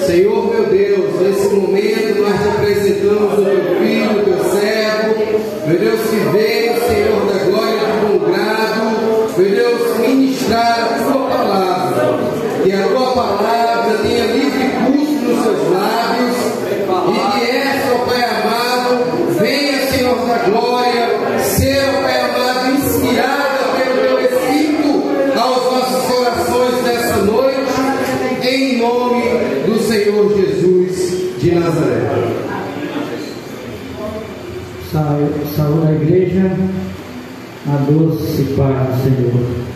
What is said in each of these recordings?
Senhor meu Deus, nesse momento nós te apresentamos o teu filho, o teu servo, meu Deus, que veio, Senhor da glória, de bom grado, meu Deus, ministrar a tua palavra, que a tua palavra tenha livre curso nos seus lábios, e que essa, ó Pai amado, venha, Senhor da glória, ser, ó Pai amado, inspirada pelo teu Espírito aos nossos corações nessa noite, em nome do Senhor Jesus de Nazaré. Saúde a igreja, a doce paz do Senhor.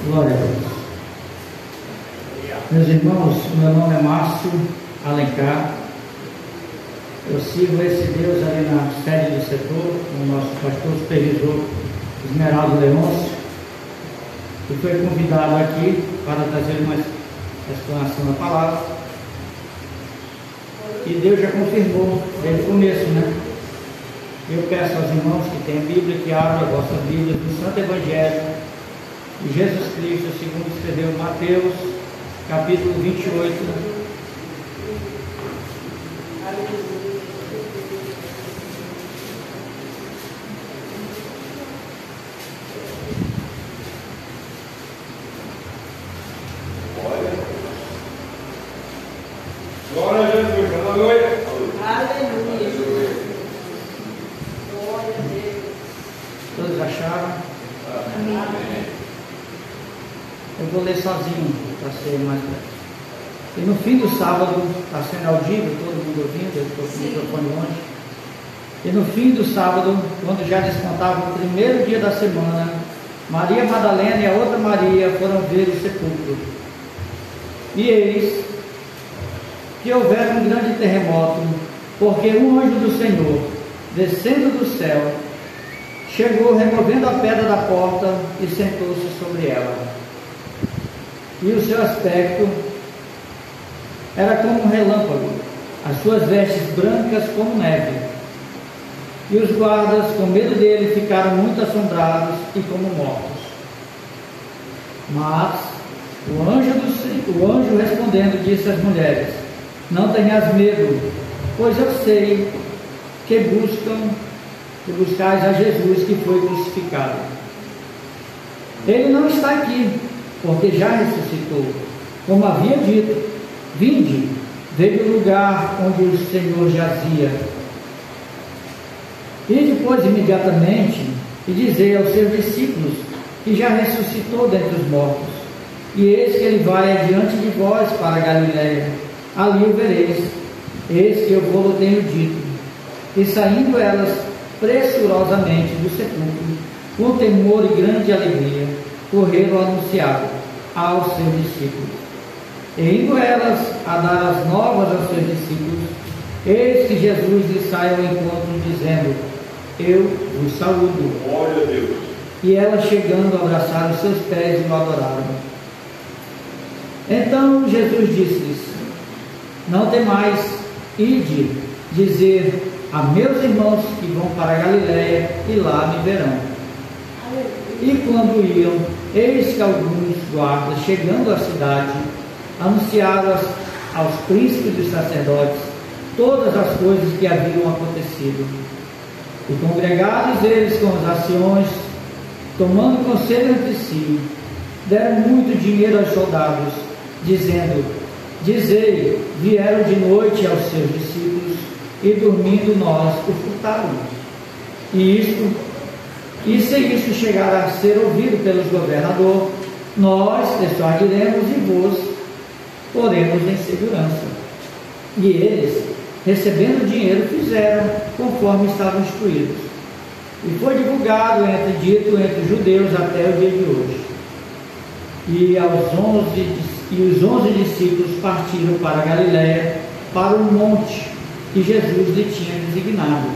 Glória a Deus. Meus irmãos, meu nome é Márcio Alencar. Eu sirvo esse Deus ali na sede do setor, com o nosso pastor supervisor Esmeraldo Leôncio, que foi convidado aqui para trazer uma explanação da palavra. E Deus já confirmou desde o começo, né? Eu peço aos irmãos que têm Bíblia, que abram a vossa Bíblia do Santo Evangelho de Jesus Cristo, segundo escreveu Mateus, capítulo 28. Glória a Jesus, aleluia. Aleluia. Todos acharam? Amém. Eu vou ler sozinho, para ser mais breve. E no fim do sábado, está sendo audível, todo mundo ouvindo, eu estou com o microfone longe. E no fim do sábado, quando já descontava o primeiro dia da semana, Maria Madalena e a outra Maria foram ver o sepulcro. E eis que houvera um grande terremoto, porque um anjo do Senhor, descendo do céu, chegou removendo a pedra da porta e sentou-se sobre ela. E o seu aspecto era como um relâmpago, as suas vestes brancas como neve. E os guardas, com medo dele, ficaram muito assombrados e como mortos. Mas o anjo respondendo disse às mulheres: não tenhas medo, pois eu sei que buscais a Jesus que foi crucificado. Ele não está aqui, porque já ressuscitou, como havia dito. Vinde, veja o lugar onde o Senhor jazia. E depois, imediatamente, e dizei aos seus discípulos que já ressuscitou dentre os mortos. E eis que ele vai adiante de vós para a Galiléia, ali o vereis. Eis que eu vou tenho dito. E saindo elas pressurosamente do sepulcro, com temor e grande alegria, correram anunciado aos seus discípulos. E indo elas a dar as novas aos seus discípulos, eis que Jesus lhes sai ao encontro, dizendo: eu vos saúdo. Glória a Deus. E elas, chegando, abraçaram os seus pés e o adoraram. Então Jesus disse-lhes: não temais, ide dizer a meus irmãos que vão para a Galiléia, e lá me verão. E quando iam, eis que alguns guardas, chegando à cidade, anunciaram aos príncipes dos sacerdotes todas as coisas que haviam acontecido. E congregados eles com os anciões, tomando conselho entre si, deram muito dinheiro aos soldados, dizendo: dizei, vieram de noite aos seus discípulos, e dormindo nós o furtaram. E se isso chegar a ser ouvido pelos governadores, nós persuadiremos e vos poremos em segurança. E eles, recebendo o dinheiro, fizeram conforme estavam instruídos. E foi divulgado, dito entre os judeus até o dia de hoje. E os 11 discípulos partiram para a Galiléia, para o monte que Jesus lhe tinha designado.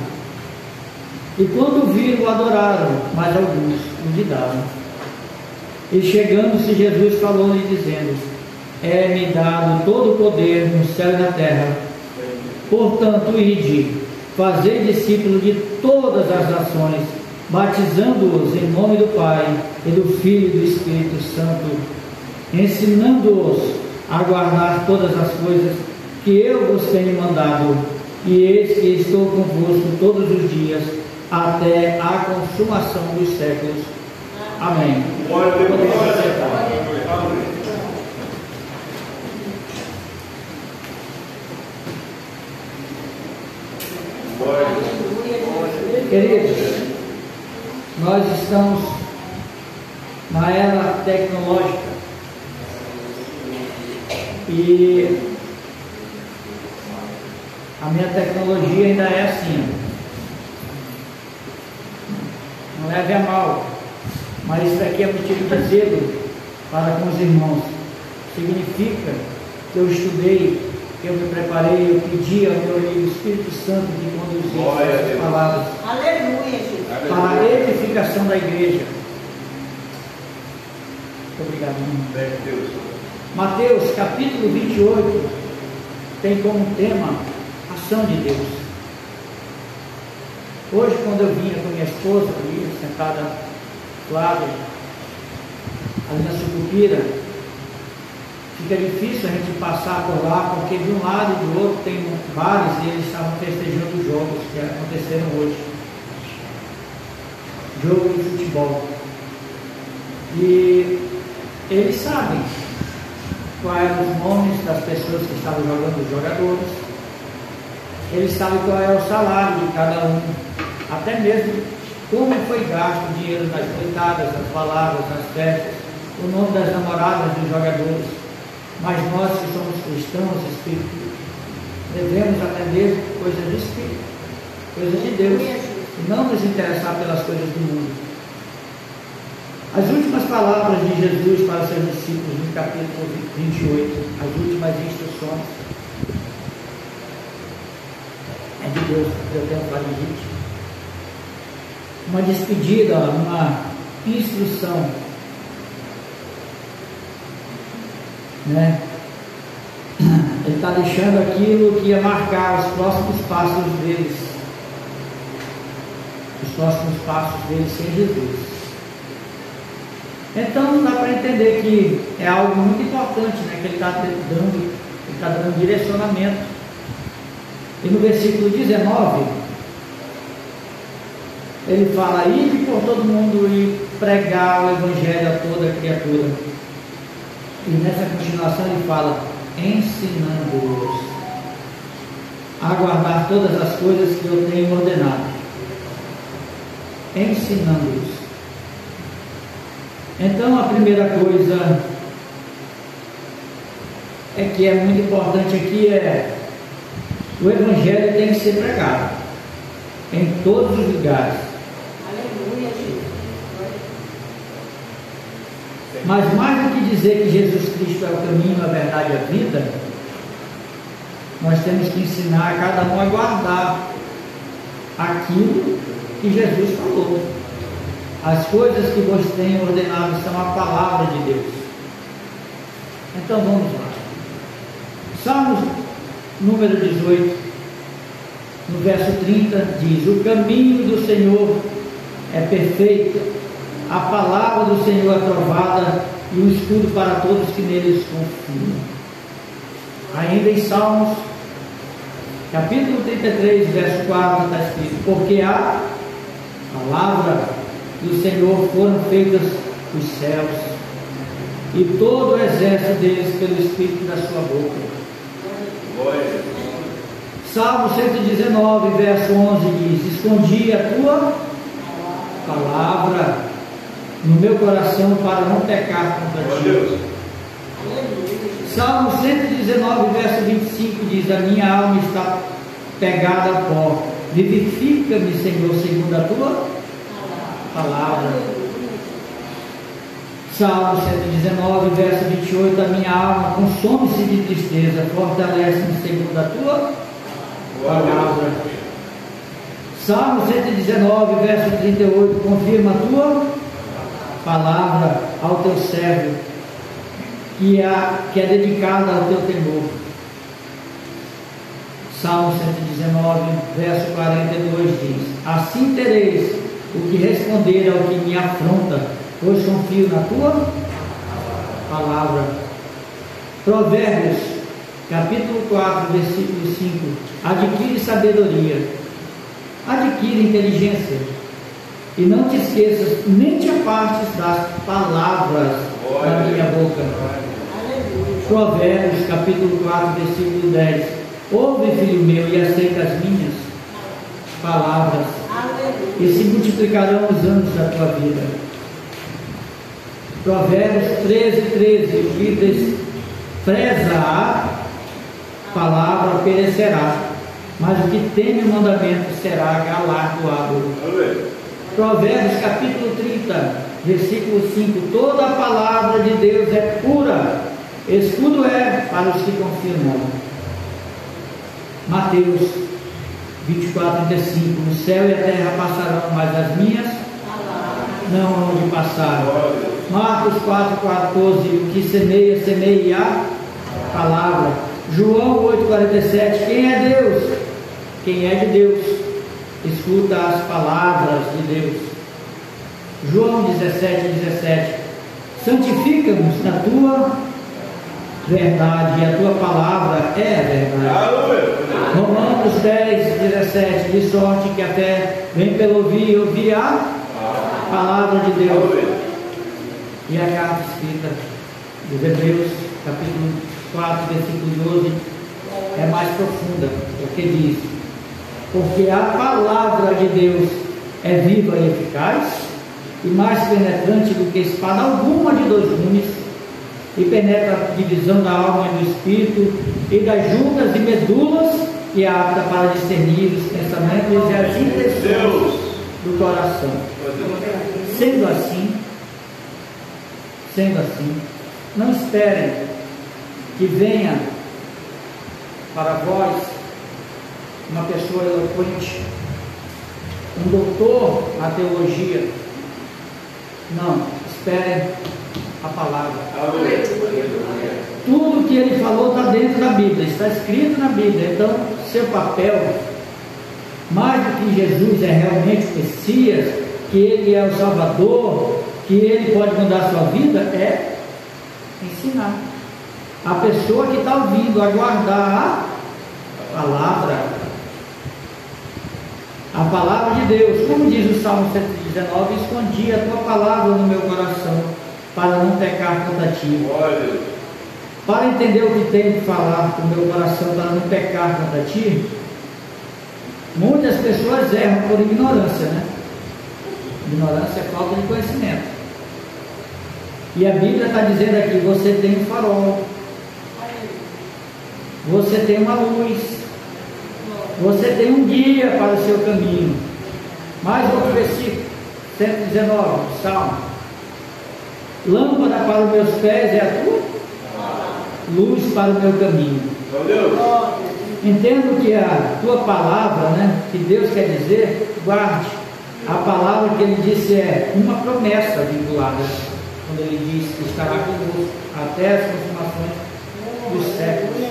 E quando viram, o adoraram, mas alguns duvidaram. E chegando-se, Jesus falou-lhe, dizendo: é-me dado todo o poder no céu e na terra. Portanto, ide, fazei discípulos de todas as nações, batizando-os em nome do Pai, e do Filho e do Espírito Santo, ensinando-os a guardar todas as coisas que eu vos tenho mandado. E eis que estou convosco todos os dias, até a consumação dos séculos. Amém. Podemos aceitar. Queridos, nós estamos na era tecnológica e a minha tecnologia ainda é assim. Não leve a mal, mas isso aqui é motivo de zelo para com os irmãos. Significa que eu estudei, que eu me preparei, eu pedi ao meu Espírito Santo de conduzir essas palavras. Aleluia, Jesus. Para a edificação da igreja. Muito obrigado, irmão. Mateus capítulo 28 tem como tema ação de Deus. Hoje, quando eu vinha com minha esposa ali, sentada Flávia, ali na Sucupira, fica difícil a gente passar por lá, porque de um lado e do outro tem bares e eles estavam festejando os jogos que aconteceram hoje. Jogo de futebol. E eles sabem quais eram os nomes das pessoas que estavam jogando, os jogadores. Eles sabem qual é o salário de cada um, até mesmo como foi gasto o dinheiro nas coitadas, nas palavras, nas festas, o nome das namoradas dos jogadores. Mas nós que somos cristãos, espíritos, devemos atender coisas do Espírito, coisas de Deus, e não nos interessar pelas coisas do mundo. As últimas palavras de Jesus para seus discípulos no capítulo 28, as últimas instruções, é de Deus, eu tenho para gente. Uma despedida, uma instrução, né? Ele está deixando aquilo que ia marcar os próximos passos deles, sem Jesus. Então dá para entender que é algo muito importante, né? Que ele está dando direcionamento. E no versículo 19 ele fala: ide por todo mundo e pregar o evangelho a toda criatura. E nessa continuação ele fala: ensinando-os a guardar todas as coisas que eu tenho ordenado. Ensinando-os. Então a primeira coisa que é muito importante aqui é: o evangelho tem que ser pregado em todos os lugares. Aleluia, Jesus. Mas mais do que dizer que Jesus Cristo é o caminho, a verdade e a vida, nós temos que ensinar a cada um a guardar aquilo que Jesus falou. As coisas que vos tenho ordenado são a palavra de Deus. Então vamos lá. Salmos número 18, no verso 30, diz: o caminho do Senhor é perfeito, a palavra do Senhor é provada, e um escudo para todos que neles confiam. Ainda em Salmos, capítulo 33, verso 4, está escrito: porque a palavra do Senhor foram feitas os céus, e todo o exército deles pelo Espírito da sua boca. Salmo 119, verso 11 diz: escondi a tua palavra no meu coração para não pecar contra ti. Salmo 119, verso 25 diz: a minha alma está pegada a pó, vivifica-me, Senhor, segundo a tua palavra. Salmo 119, verso 28: a minha alma consome-se de tristeza, fortalece-me segundo a tua palavra. Salmo 119, verso 38, confirma a tua palavra ao teu servo, que é dedicada ao teu temor. Salmo 119, verso 42 diz: assim tereis o que responder ao que me afronta, pois confio na tua palavra. Provérbios, capítulo 4, versículo 5: adquire sabedoria, adquire inteligência, e não te esqueças, nem te apartes das palavras da minha boca. Provérbios, capítulo 4, versículo 10: ouve, filho meu, e aceita as minhas palavras, e se multiplicarão os anos da tua vida. Provérbios 13, 13: o que despreza a palavra perecerá, mas o que teme o mandamento será galardoado. Provérbios capítulo 30, versículo 5: toda a palavra de Deus é pura, escudo é para os que confiam nela. Mateus 24, 35: o céu e a terra passarão, mas as minhas não hão de passar. Marcos 4, 14: o que semeia, semeia a palavra. João 8, 47: quem é Deus? Quem é de Deus escuta as palavras de Deus. João 17, 17: santifica-nos na tua verdade, e a tua palavra é a verdade. Romanos 10, 17: de sorte que a fé vem pelo ouvir, e ouvir a palavra de Deus. E a carta escrita dos Hebreus, capítulo 4, versículo 12, é mais profunda, porque diz: porque a palavra de Deus é viva e eficaz, e mais penetrante do que espada alguma de dois gumes, e penetra a divisão da alma e do espírito, e das juntas e medulas, e é apta para discernir os pensamentos e as intenções do coração. Sendo assim, não esperem que venha para vós uma pessoa eloquente, um doutor na teologia. Não, esperem a palavra. Tudo que ele falou está dentro da Bíblia, está escrito na Bíblia. Então, seu papel, mais do que Jesus é realmente o Messias, que ele é o Salvador, que ele pode mudar a sua vida, é ensinar a pessoa que está ouvindo a guardar a palavra de Deus. Como diz o Salmo 119: escondi a tua palavra no meu coração, para não pecar contra ti. Para entender o que tenho que falar com o meu coração, para não pecar contra ti, muitas pessoas erram por ignorância, né? Ignorância é falta de conhecimento. E a Bíblia está dizendo aqui: você tem um farol, você tem uma luz, você tem um guia para o seu caminho. Mais outro versículo, 119, Salmo: lâmpada para os meus pés é a tua luz para o meu caminho. Entendo que a tua palavra, né, que Deus quer dizer, guarde. A palavra que ele disse é uma promessa vinculada, quando ele diz que estará convosco até as consumações dos séculos.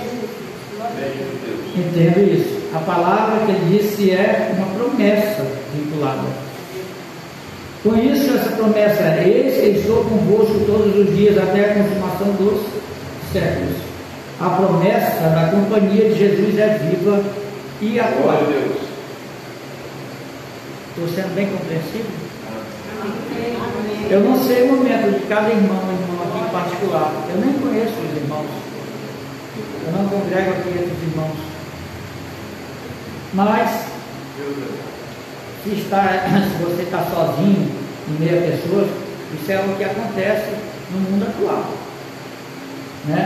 Entendo isso. A palavra que ele disse é uma promessa vinculada. Com isso, essa promessa é: eis que estou convosco todos os dias até a consumação dos séculos. A promessa da companhia de Jesus é viva e atual. Estou sendo bem compreensível? Eu não sei o momento de cada irmão aqui em particular. Eu nem conheço os irmãos. Eu não congrego aqui entre os irmãos. Mas, se você está sozinho em meio a pessoas, isso é o que acontece no mundo atual, né?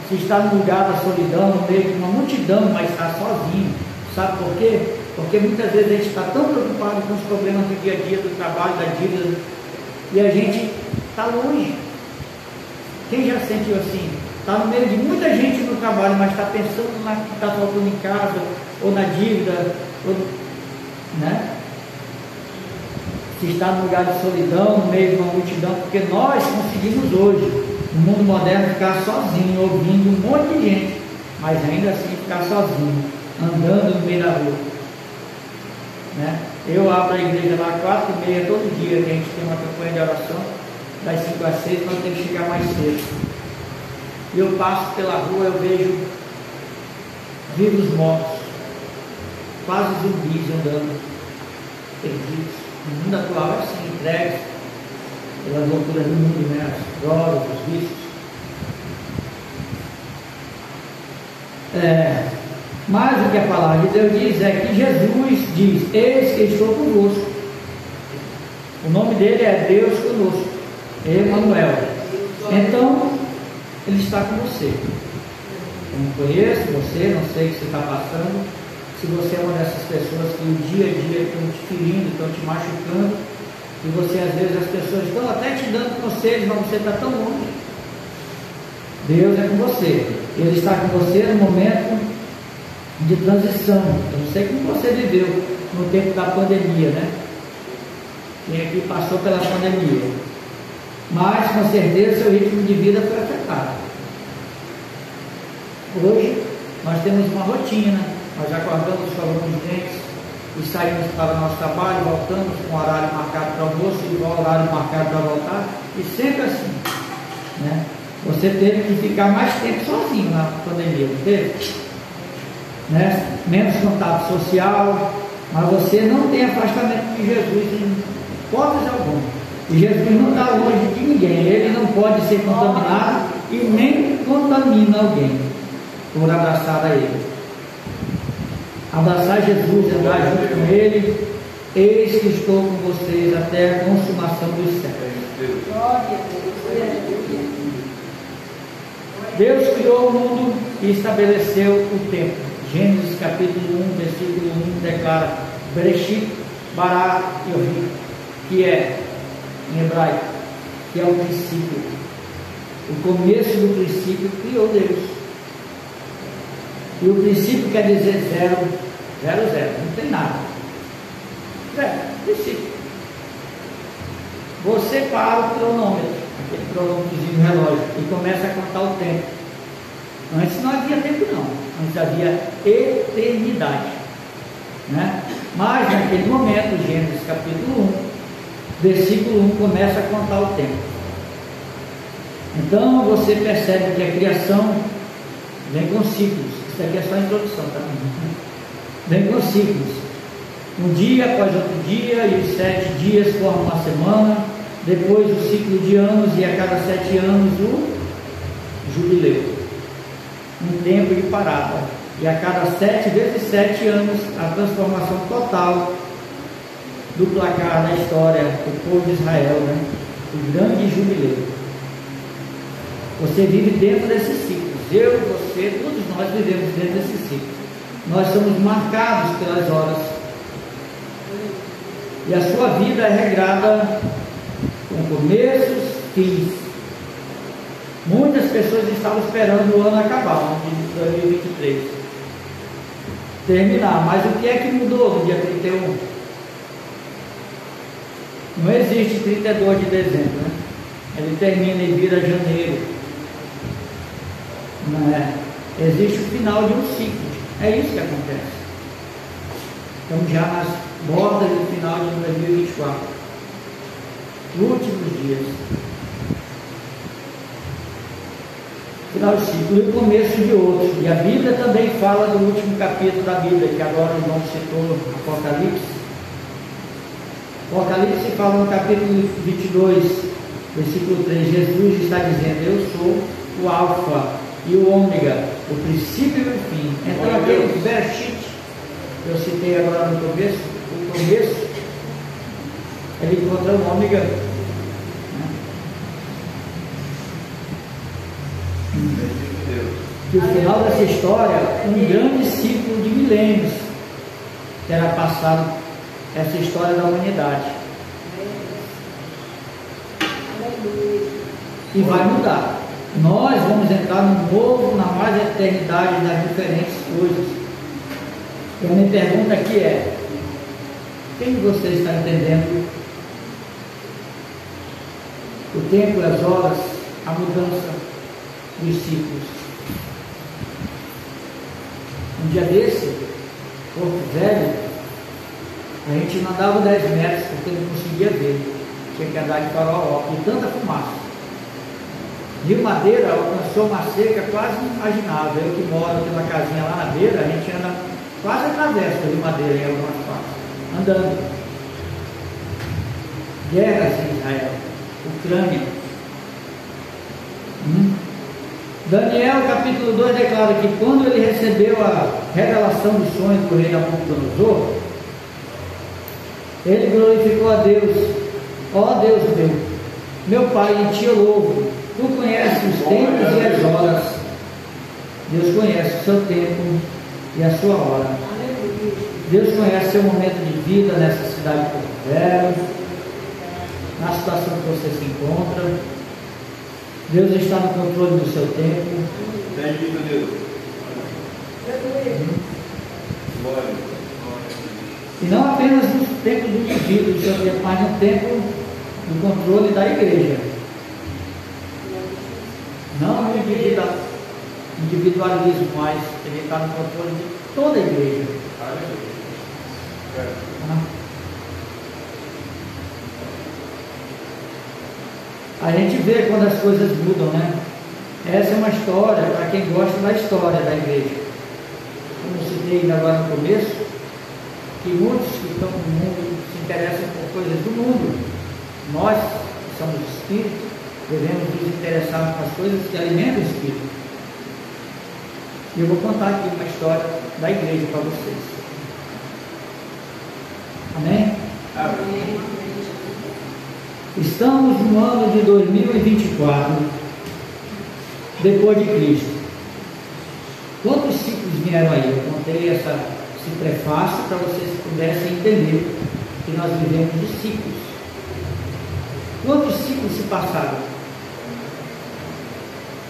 Se está no lugar da solidão, no meio de uma multidão, mas está sozinho, sabe por quê? Porque muitas vezes a gente está tão preocupado com os problemas do dia a dia, do trabalho, da dívida, e a gente está longe. Quem já se sentiu assim? Está no meio de muita gente no trabalho, mas está pensando na que está faltando em casa, ou na dívida, ou né? Se está no lugar de solidão, no meio de uma multidão, porque nós conseguimos hoje, no mundo moderno, ficar sozinho, ouvindo um monte de gente, mas ainda assim ficar sozinho, andando no meio da rua, né? Eu abro a igreja lá 4h30 todo dia, que a gente tem uma campanha de oração, das 5 às 6, nós temos que chegar mais cedo. E eu passo pela rua, eu vejo vivos mortos, quase zumbis andando, perdidos. O mundo atual é assim, entregues pelas loucuras do mundo, né? As drogas, os vícios. Mas o que a palavra de Deus diz é que Jesus diz: eis que estou convosco. O nome dele é Deus conosco, Emanuel. Então, ele está com você. Eu não conheço você, não sei o que você está passando. Se você é uma dessas pessoas que o dia a dia estão te ferindo, estão te machucando, e você, às vezes, as pessoas estão até te dando conselhos, mas você está tão longe. Deus é com você. Ele está com você no momento de transição. Eu não sei como você viveu no tempo da pandemia, né? Quem aqui passou pela pandemia. Mas, com certeza, seu ritmo de vida foi afetado. Hoje, nós temos uma rotina. Nós acordamos, escovamos os dentes e saímos para o nosso trabalho, voltamos com o horário marcado para o almoço e o horário marcado para voltar, e sempre assim, né? Você teve que ficar mais tempo sozinho na pandemia, não teve? Né? Menos contato social, mas você não tem afastamento de Jesus em hipótese alguma. E Jesus não está longe de ninguém, ele não pode ser contaminado e nem contamina alguém por abraçar a ele. Abraçar Jesus, andar junto com ele. Eis que estou com vocês até a consumação dos séculos. Deus criou o mundo e estabeleceu o tempo. Gênesis capítulo 1, versículo 1 declara: Bereshit bara Elohim, que é em hebraico, que é o princípio. O começo do princípio criou Deus. E o princípio quer dizer zero, zero, zero, não tem nada. Zero, princípio. Você para o cronômetro, aquele cronômetrozinho do relógio, e começa a contar o tempo. Antes não havia tempo não, antes havia eternidade, né? Mas naquele momento, Gênesis capítulo 1, versículo 1, começa a contar o tempo. Então você percebe que a criação vem com ciclos. Isso aqui é só a introdução, tá? Vem com ciclos. Um dia após outro dia, e os 7 dias formam uma semana. Depois o ciclo de anos, e a cada 7 anos o jubileu. Um tempo de parada. E a cada 7 vezes 7 anos, a transformação total do placar da história do povo de Israel, né? O grande jubileu. Você vive dentro desses ciclos. Eu, você, todos nós vivemos dentro desse ciclo. Nós somos marcados pelas horas. E a sua vida é regrada com começos, fins. Muitas pessoas estavam esperando o ano acabar, o ano de 2023. Terminar. Mas o que é que mudou no dia 31? Não existe 32 de dezembro, né? Ele termina e vira janeiro. Não é? Existe o final de um ciclo. É isso que acontece. Estamos já nas bordas do final de 2024. Últimos dias. Final de ciclo e o começo de outro. E a Bíblia também fala do último capítulo da Bíblia, que agora o irmão citou, Apocalipse. Apocalipse fala no capítulo 22, versículo 3, Jesus está dizendo: eu sou o Alfa e o Ômega, o princípio e o fim. Então aquele Bereshit que eu citei agora no começo, o começo, ele encontra o Ômega, né? Que o final dessa história, um grande ciclo de milênios terá passado essa história da humanidade. E vai mudar. Nós vamos entrar no novo, na mais eternidade das diferentes coisas. E a minha pergunta aqui é: Quem de vocês está entendendo o tempo, as horas, a mudança dos ciclos? Um dia desse, Porto Velho, a gente não andava 10 metros porque não conseguia ver, tinha que andar de farol alto, de tanta fumaça. Rio Madeira alcançou uma seca quase inimaginável. Eu que moro aqui numa casinha lá na beira, a gente anda quase atravessa do Rio Madeira em algumas partes, andando. Guerras em Israel, Ucrânia. Daniel capítulo 2 declara que quando ele recebeu a revelação do sonho do rei Nabucodonosor, ele glorificou a Deus. Ó Deus meu Pai, em ti eu louvo. Tu conheces os tempos e as horas. Deus conhece o seu tempo e a sua hora. Deus conhece o seu momento de vida nessa cidade de Porto Velho, na situação que você se encontra. Deus está no controle do seu tempo. Bendito Deus. E não apenas no tempo do indivíduo, do seu tempo, mas no tempo do controle da igreja. Não no individualismo, mas ele está no controle de toda a igreja. A gente vê quando as coisas mudam, né? Essa é uma história para quem gosta da história da igreja. Como eu citei agora no começo, que muitos que estão no mundo se interessam por coisas do mundo. Nós, que somos espíritos, devemos nos interessar nas coisas que alimentam o espírito. E eu vou contar aqui uma história da igreja para vocês. Amém? Amém. Estamos no ano de 2024, depois de Cristo. Quantos ciclos vieram aí? Eu contei esse prefácio para vocês pudessem entender que nós vivemos de ciclos. Quantos ciclos se passaram?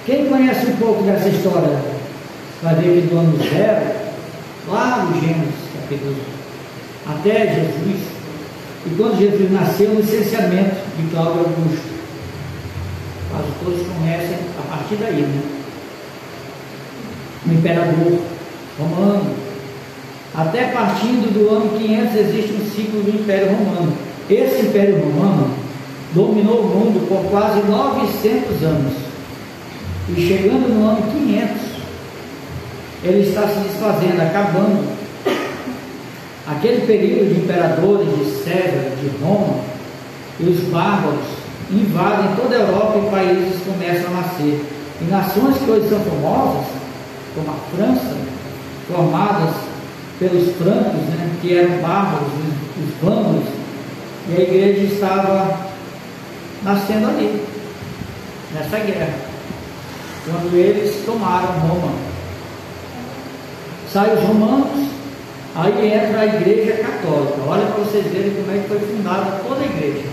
Quem conhece um pouco dessa história vai ver que do ano 0, lá no Gênesis capítulo 1, até Jesus, e quando Jesus nasceu, o licenciamento de Cláudio Augusto. Quase todos conhecem a partir daí, né? O imperador romano. Até partindo do ano 500 existe um ciclo do Império Romano. Esse Império Romano dominou o mundo por quase 900 anos. E chegando no ano 500, ele está se desfazendo, acabando. Aquele período de imperadores de César, de Roma, e os bárbaros invadem toda a Europa e países começam a nascer. E nações que hoje são famosas, como a França, formadas pelos francos, né, que eram bárbaros, os vândalos, e a igreja estava nascendo ali, nessa guerra, quando eles tomaram Roma. Saem os romanos, aí entra a igreja católica. Olha para vocês verem como é que foi fundada toda a igreja.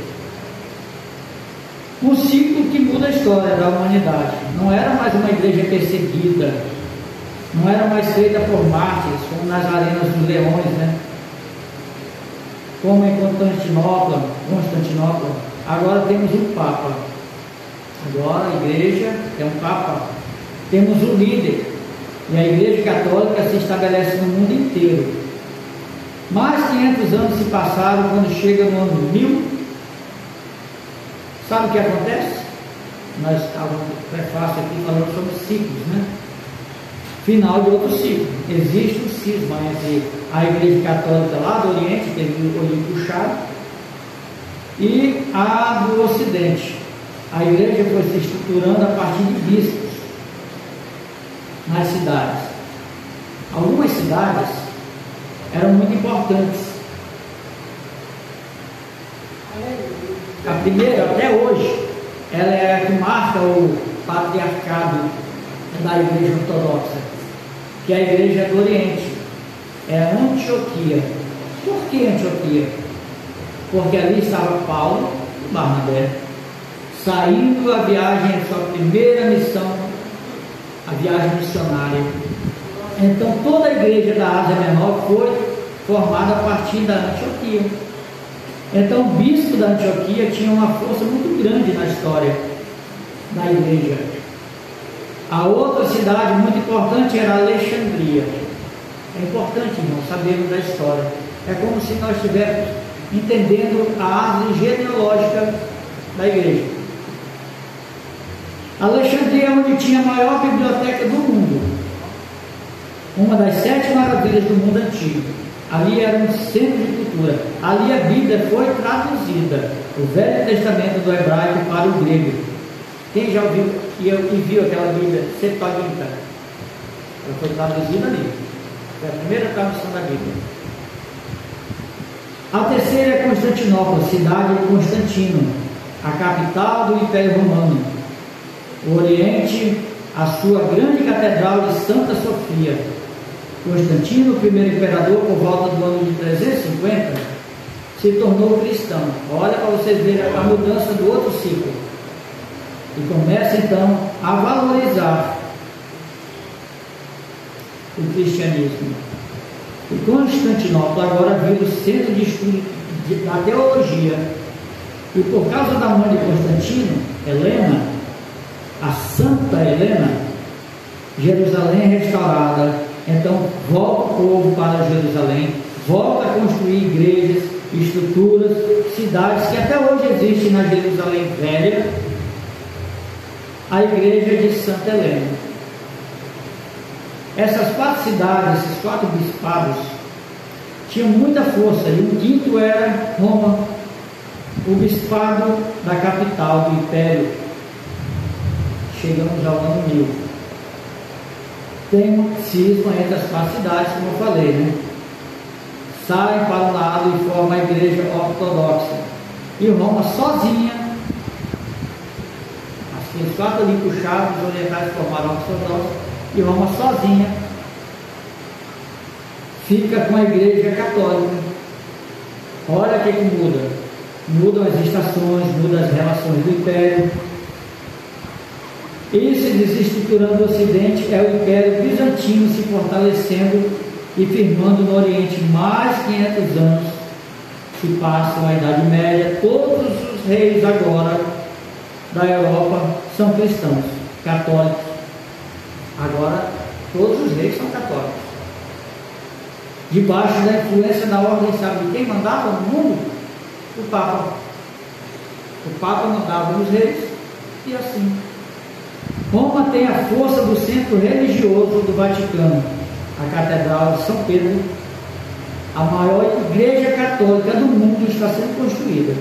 Um ciclo que muda a história da humanidade. Não era mais uma igreja perseguida, não era mais feita por mártires, como nas arenas dos leões, né? Como em Constantinopla. Agora temos um Papa. Agora a igreja é um Papa. Temos um líder. E a igreja católica se estabelece no mundo inteiro. Mais 500 anos se passaram. Quando chega no ano 1000, sabe o que acontece? Nós estávamos no prefácio aqui falando sobre ciclos, né? Final de outro ciclo. Existe um cisma entre a igreja católica lá do Oriente, que teve o olho puxado, e a do Ocidente. A igreja foi se estruturando a partir de bispos nas cidades. Algumas cidades eram muito importantes. A primeira, até hoje, ela é a que marca o patriarcado da igreja ortodoxa, que é a igreja do Oriente, é a Antioquia. Por que Antioquia? Porque ali estava Paulo e Barnabé, saindo a viagem, a sua primeira missão, a viagem missionária. Então toda a igreja da Ásia Menor foi formada a partir da Antioquia. Então o bispo da Antioquia tinha uma força muito grande na história da igreja. A outra cidade muito importante era Alexandria. É importante, irmão, sabermos da história. É como se nós estivéssemos entendendo a árvore genealógica da igreja. Alexandria é onde tinha a maior biblioteca do mundo, uma das 7 maravilhas do mundo antigo. Ali era um centro de cultura. Ali a Bíblia foi traduzida, o Velho Testamento do hebraico para o grego. Quem já ouviu e viu aquela Bíblia Septuaginta? Ela foi traduzida ali. Foi a primeira tradução da Bíblia. A terceira é Constantinopla, cidade de Constantino, a capital do Império Romano. O Oriente, a sua grande catedral de Santa Sofia. Constantino, o primeiro imperador, por volta do ano de 350, se tornou cristão. Olha para vocês verem a mudança do outro ciclo. E começa então a valorizar o cristianismo. E Constantinopla agora vira o centro de estudo da teologia. E por causa da mãe de Constantino, Helena, a Santa Helena, Jerusalém é restaurada. Então volta o povo para Jerusalém, volta a construir igrejas, estruturas, cidades que até hoje existem na Jerusalém Velha, a igreja de Santa Helena. Essas 4 cidades, esses 4 bispados, tinham muita força, e o quinto era Roma, o bispado da capital do império. Chegamos ao ano 1000. Tem um cisma entre as 4 cidades, como eu falei, né? Saem para um lado e formam a igreja ortodoxa. E Roma sozinha, aqueles 4 ali puxados, os orientais formaram a ortodoxa, e Roma sozinha fica com a igreja católica. Olha o que muda. Mudam as estações, mudam as relações do império. E se desestruturando o Ocidente, é o Império Bizantino se fortalecendo e firmando no Oriente. Mais 500 anos se passam a Idade Média. Todos os reis agora da Europa são cristãos, católicos. Agora todos os reis são católicos, debaixo da influência da ordem. Sabe de quem mandava no mundo? O Papa. O Papa mandava nos reis, e assim Roma tem a força do centro religioso do Vaticano, a Catedral de São Pedro. A maior igreja católica do mundo está sendo construída.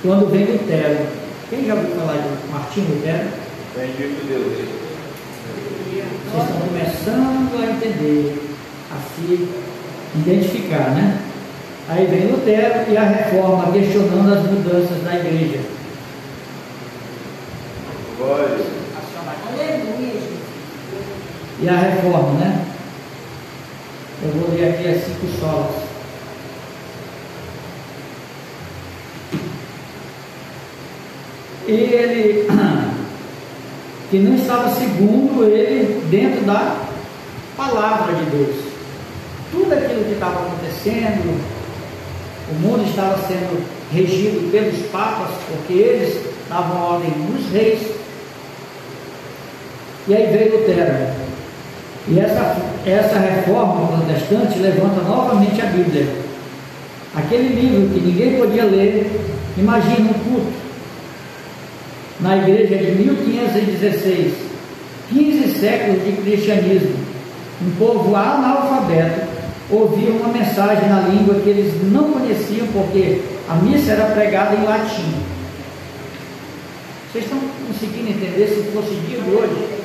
Quando vem Lutero, quem já ouviu falar de Martim Lutero? Bendito Deus. Vocês estão começando a entender, a se identificar, né? Aí vem Lutero e a reforma, questionando as mudanças da igreja. Glória. Aleluia, Jesus. E a reforma, né? Eu vou ler aqui as 5 solas. Ele, que não estava segundo ele dentro da palavra de Deus. Tudo aquilo que estava acontecendo, o mundo estava sendo regido pelos papas, porque eles davam ordem nos reis. E aí veio Lutero. E essa reforma protestante levanta novamente a Bíblia. Aquele livro que ninguém podia ler. Imagina um culto na igreja de 1516, 15 séculos de cristianismo. Um povo analfabeto ouvia uma mensagem na língua que eles não conheciam, porque a missa era pregada em latim. Vocês estão conseguindo entender? Se fosse dia de hoje,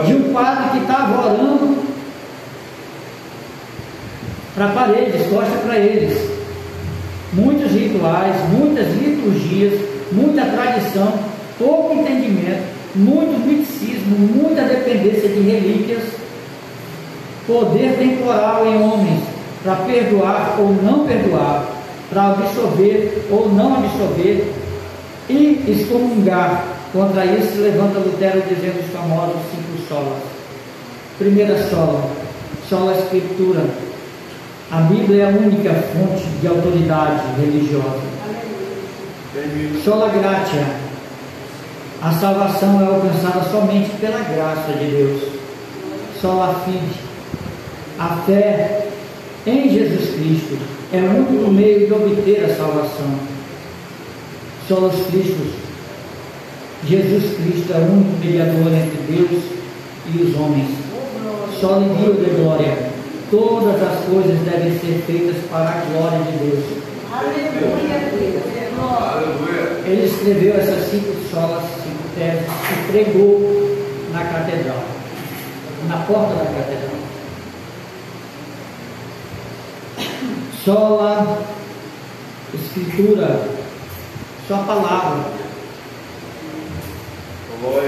de um padre que estava orando para paredes, costa para eles, muitos rituais, muitas liturgias, muita tradição, pouco entendimento, muito misticismo, muita dependência de relíquias, poder temporal em homens para perdoar ou não perdoar, para absolver ou não absolver, e excomungar. Contra isso se levanta Lutero dizendo os famosos 5 solas. Primeira sola, sola escritura, A Bíblia é a única fonte de autoridade religiosa. Sola gratia. A salvação é alcançada somente pela graça de Deus. Sola fide. A fé em Jesus Cristo é o único meio de obter a salvação. Solos Christus. Jesus Cristo é o único mediador entre Deus e os homens. Solo Dio de glória. Todas as coisas devem ser feitas para a glória de Deus. Aleluia. Ele escreveu essas 5 solas, 5 teses e pregou na catedral, na porta da catedral. Sola Escritura, só a palavra.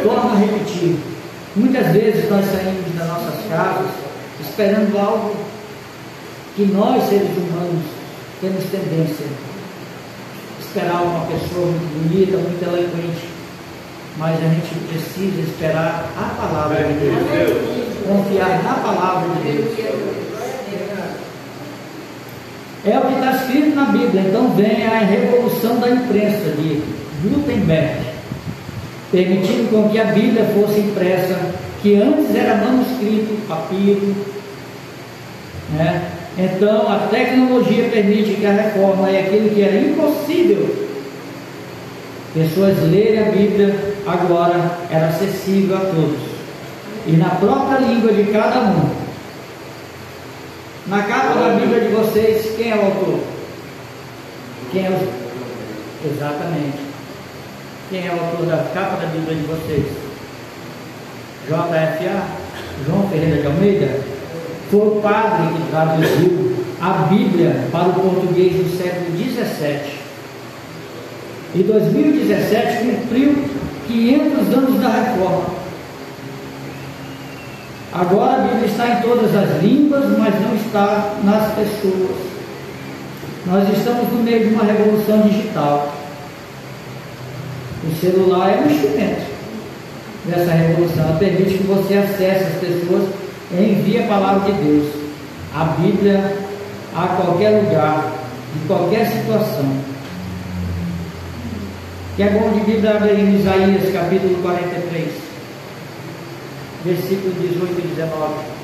Torna a repetir. Muitas vezes nós saímos das nossas casas esperando algo que nós, seres humanos, temos tendência a esperar uma pessoa muito bonita, muito eloquente, mas a gente precisa esperar a palavra de Deus, confiar na palavra de Deus. É o que está escrito na Bíblia. Então vem a revolução da imprensa de Gutenberg, permitindo com que a Bíblia fosse impressa, que antes era manuscrito, papiro, né? Então a tecnologia permite que a reforma é aquilo que era impossível pessoas lerem a Bíblia, agora era acessível a todos, e na própria língua de cada um. Na capa da Bíblia de vocês, quem é o autor? Quem é o... Exatamente. Quem é o autor da capa da Bíblia de vocês? JFA, João Ferreira de Almeida, foi o padre que traduziu a Bíblia para o português do século XVII. E 2017 cumpriu 500 anos da reforma. Agora a Bíblia está em todas as línguas, mas não está nas pessoas. Nós estamos no meio de uma revolução digital. O celular é um instrumento dessa revolução. Ela permite que você acesse as pessoas e envie a palavra de Deus, a Bíblia, a qualquer lugar, de qualquer situação. Que é bom de Bíblia, abre em Isaías capítulo 43, versículos 18 e 19.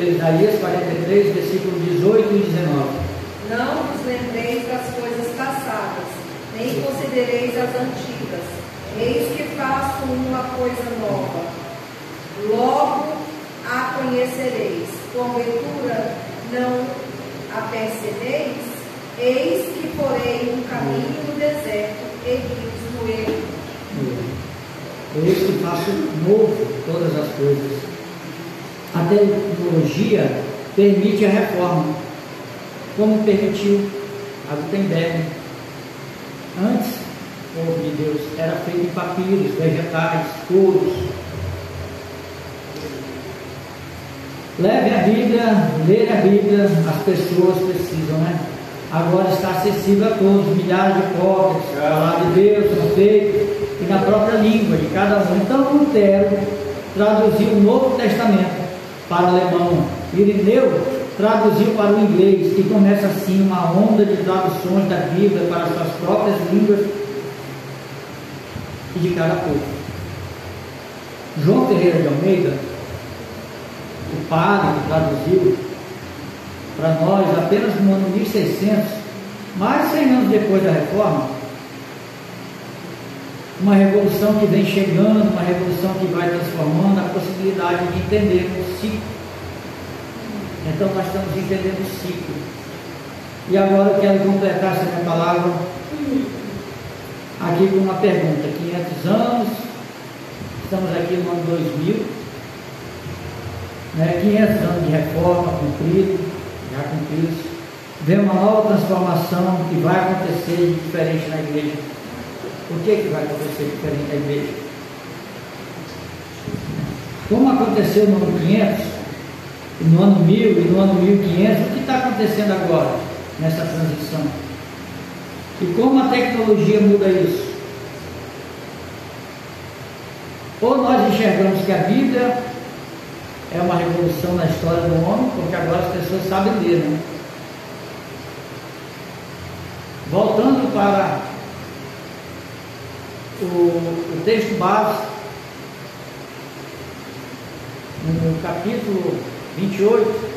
Isaías 43, versículos 18 e 19. Não vos lembreis das coisas passadas, nem considereis as antigas. Eis que faço uma coisa nova. Logo a conhecereis. Porventura não a percebeis? Eis que porei um caminho no deserto e rios no ermo. Eis que faço novo todas as coisas. A tecnologia permite a reforma, como permitiu a Gutenberg. Antes, o povo de Deus era feito em papiros, vegetais, couros. Leve a Bíblia, ler a Bíblia, as pessoas precisam, né? Agora está acessível a todos, milhares de cópias, a palavra de Deus são feitas, e na própria língua de cada um. Então Lutero traduziu o Novo Testamento para o alemão, Irineu traduziu para o inglês, e começa assim uma onda de traduções da Bíblia para as suas próprias línguas e de cada povo. João Ferreira de Almeida, o padre que traduziu para nós apenas no ano 1600, mais de 100 anos depois da reforma, uma revolução que vem chegando, uma revolução que vai transformando a possibilidade de entender o ciclo. Então nós estamos entendendo o ciclo. E agora eu quero completar essa minha palavra aqui com uma pergunta. 500 anos, estamos aqui no ano 2000, né? 500 anos de reforma cumprido, já cumpridos. Vem uma nova transformação que vai acontecer de diferente na igreja. Por que vai acontecer diferente na igreja? Como aconteceu no ano 500, no ano 1000 e no ano 1500, o que está acontecendo agora nessa transição? E como a tecnologia muda isso? Ou nós enxergamos que a Bíblia é uma revolução na história do homem, porque agora as pessoas sabem ler, né? Voltando para o texto base, no capítulo 28,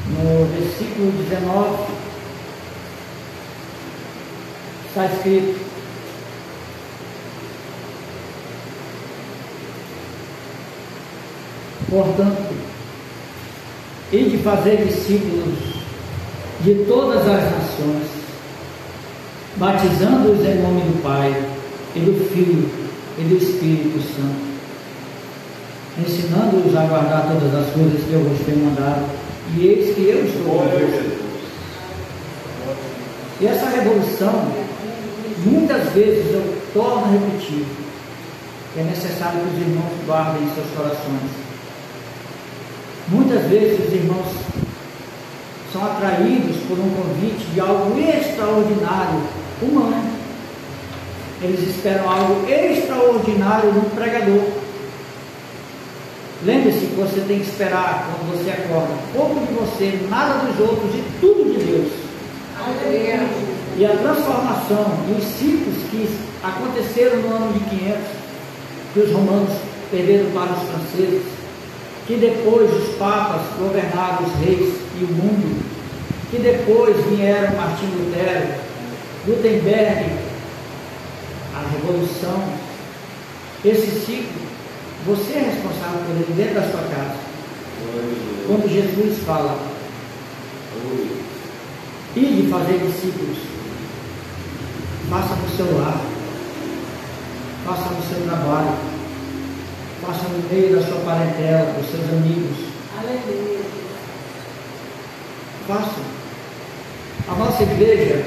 no versículo 19, está escrito: portanto, e de fazer discípulos de todas as nações, batizando-os em nome do Pai, e do Filho, e do Espírito Santo, ensinando-os a guardar todas as coisas que eu vos tenho mandado, e eis que eu estou convosco. E essa revolução, muitas vezes eu torno a repetir, que é necessário que os irmãos guardem em seus corações. Muitas vezes os irmãos são atraídos por um convite de algo extraordinário, humano. Eles esperam algo extraordinário no pregador. Lembre-se que você tem que esperar, quando você acorda, pouco de você, nada dos outros e tudo de Deus. E a transformação e os ciclos que aconteceram no ano de 500, que os romanos perderam para os franceses, que depois os papas governaram os reis e o mundo, que depois vieram Martinho Lutero, Gutenberg, a Revolução. Esse ciclo, você é responsável por ele dentro da sua casa. Quando Jesus fala, ide fazer discípulos, faça no seu lar, faça no seu trabalho, faça no meio da sua parentela, dos seus amigos. Aleluia. Faça. A nossa igreja,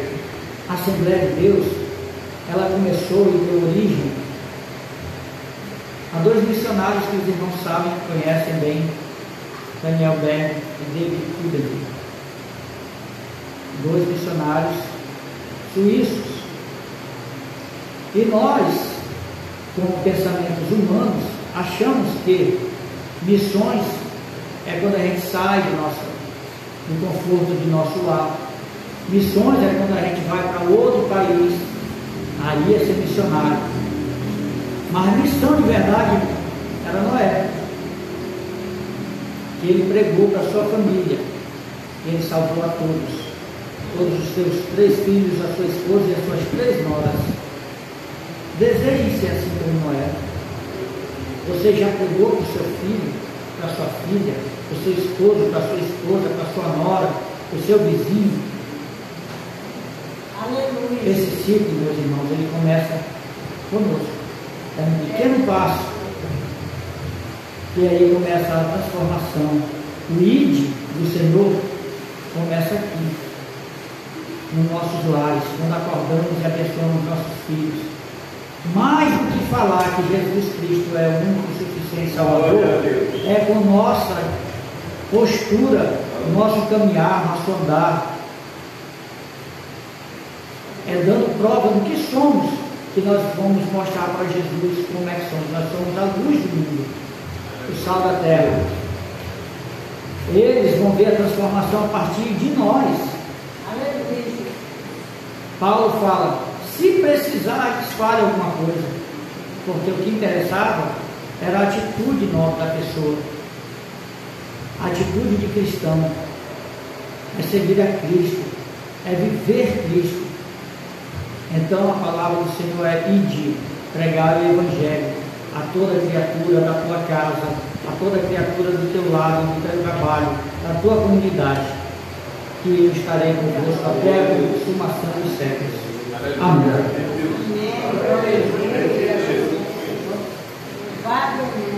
a Assembleia de Deus, ela começou e deu origem a dois missionários que os irmãos sabem, conhecem bem, Daniel Berg e David Kudelberg. Dois missionários suíços. E nós, com pensamentos humanos, achamos que missões é quando a gente sai do conforto de nosso lar. Missões é quando a gente vai para outro país, aí é ser missionário. Mas missão de verdade era Noé, que ele pregou para a sua família, e ele salvou a todos os seus 3 filhos, a sua esposa e as suas 3 noras. Desejem ser assim como Noé. Você já pregou para o seu filho, para a sua filha, para o seu esposo, para a sua esposa, para a sua nora, para o seu vizinho? Aleluia. Esse ciclo, meus irmãos, ele começa conosco. É um pequeno passo. E aí começa a transformação. O ide do Senhor começa aqui, nos nossos lares, quando acordamos e abençoamos nossos filhos. Mais do que falar que Jesus Cristo é o único e suficiente Salvador, é com nossa postura, nosso caminhar, nosso andar, é dando prova do que somos, que nós vamos mostrar para Jesus como é que somos. Nós somos a luz do mundo, o sal da terra. Eles vão ver a transformação a partir de nós. Aleluia. Paulo fala, se precisar, fale alguma coisa, porque o que interessava era a atitude nova da pessoa, a atitude de cristão, é seguir a Cristo, é viver Cristo. Então a palavra do Senhor é ide, pregar o Evangelho a toda criatura da tua casa, a toda criatura do teu lado, do teu trabalho, da tua comunidade, que eu estarei convosco até a consumação dos séculos. Amém.